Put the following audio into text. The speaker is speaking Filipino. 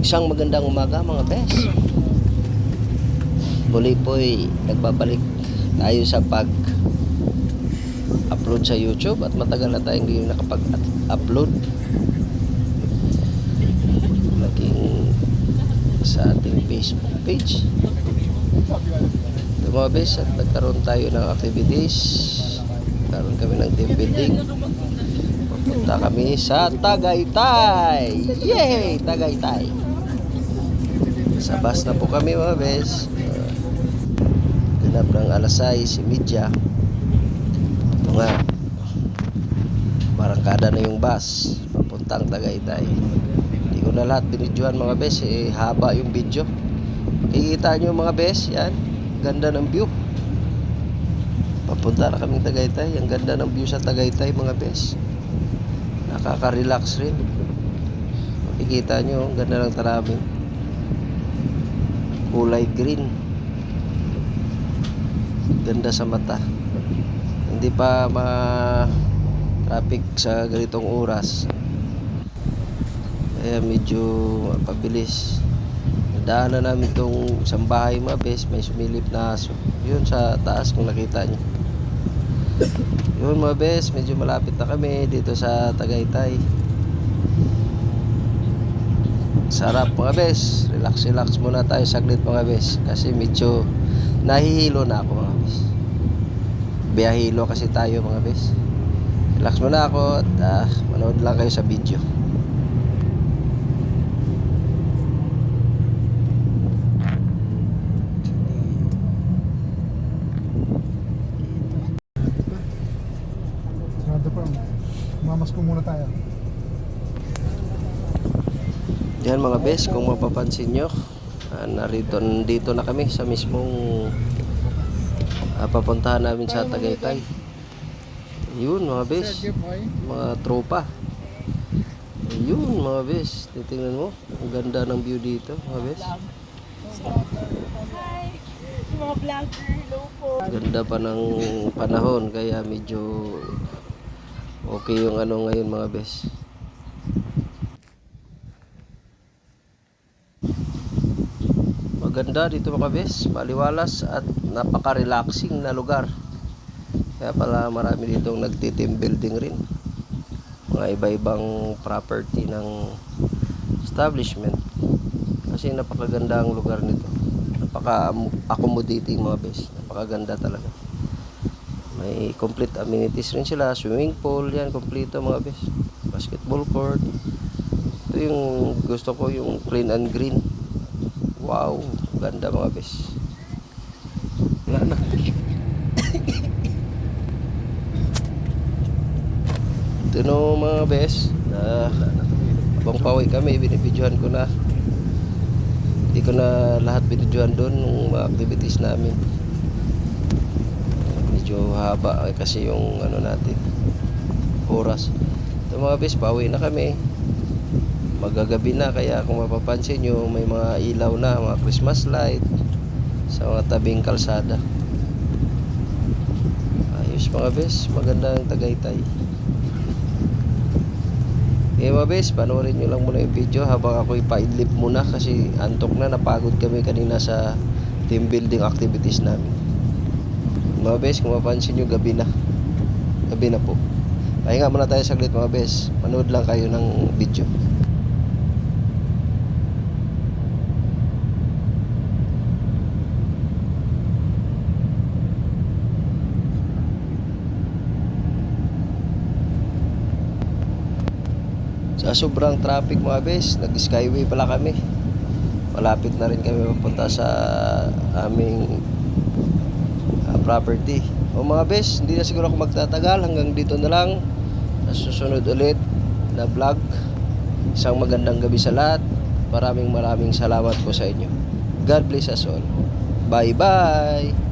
Isang magandang umaga mga bes. Muli po'y nagbabalik tayo sa pag-upload sa YouTube at matagal na tayong hindi nakapag-upload. Naging sa ating Facebook page. Ito mga bes, at nagkaroon tayo ng activities. Nagkaroon kami ng team building. Punta kami sa Tagaytay. Yay! Tagaytay. Sa bus na po kami mga bes. Ganap ng alas 6:30. Ito nga, barangkada na yung bus papuntang Tagaytay. Hindi ko na lahat binidyohan mga bes, haba yung video. Kikita nyo mga bes, yan, ganda ng view. Papunta na kaming Tagaytay. Ang ganda ng view sa Tagaytay mga bes. Nakaka-relax rin. Makikita nyo, ang ganda ng taraming. Kulay green. Ganda sa mata. Hindi pa traffic sa ganitong oras. Kaya medyo pabilis. Nadaanan namin itong isang bahay mga bes. May sumilip na aso. Yun sa taas kung nakita nyo. Yun mga bes, medyo malapit na kami dito sa Tagaytay. Sarap mga bes. Relax muna tayo saglit mga bes. Kasi medyo nahihilo na ako mga bes. Biyahilo kasi tayo mga bes. Relax muna ako at manood lang kayo sa video. Mamas ko muna tayo. Yan mga bes, kung mapapansin nyo, dito na kami sa mismong papuntahan namin sa Tagaytay. Yun mga bes, mga tropa. Yun mga bes, titingnan mo, ang ganda ng view dito mga bes. Hi, mga vlogger, hello po. Ganda pa ng panahon, kaya medyo okay yung ano ngayon mga bes. Maganda dito mga bes, maliwalas at napaka-relaxing na lugar. Kaya pala marami ditong nagti-team building rin. Mga iba-ibang property ng establishment. Kasi napakaganda ang lugar nito. Napaka-accommodating mga bes. Napakaganda talaga. May complete amenities rin sila. Swimming pool, yan, kompleto mga bes. Basketball court. Ito yung gusto ko, yung clean and green. Wow, ganda mga bes. Wala na. Ito no mga bes. Habang pauwi kami, binibidyohan ko na. Hindi ko na lahat binidyohan doon ng mga activities namin. Medyo haba kasi yung ano natin, oras. Ito mga bes, pauwi na kami. Magagabi na, kaya kung mapapansin nyo, may mga ilaw na, mga Christmas light sa mga tabing kalsada. Ayos mga bes, maganda ang Tagaytay. Okay mga bes, panoorin nyo lang muna yung video habang ako ipaidlip muna kasi antok na, napagod kami kanina sa team building activities namin. Mga bes, kung mapapansin nyo, gabi na po. Pahinga muna tayo saglit mga bes, manood lang kayo ng video. Sa sobrang traffic mga bes, nag-skyway pala kami. Malapit na rin kami papunta sa aming property. O mga bes, hindi na siguro ako magtatagal. Hanggang dito na lang. Sa susunod ulit na vlog. Isang magandang gabi sa lahat. Maraming salamat po sa inyo. God bless us all. Bye bye.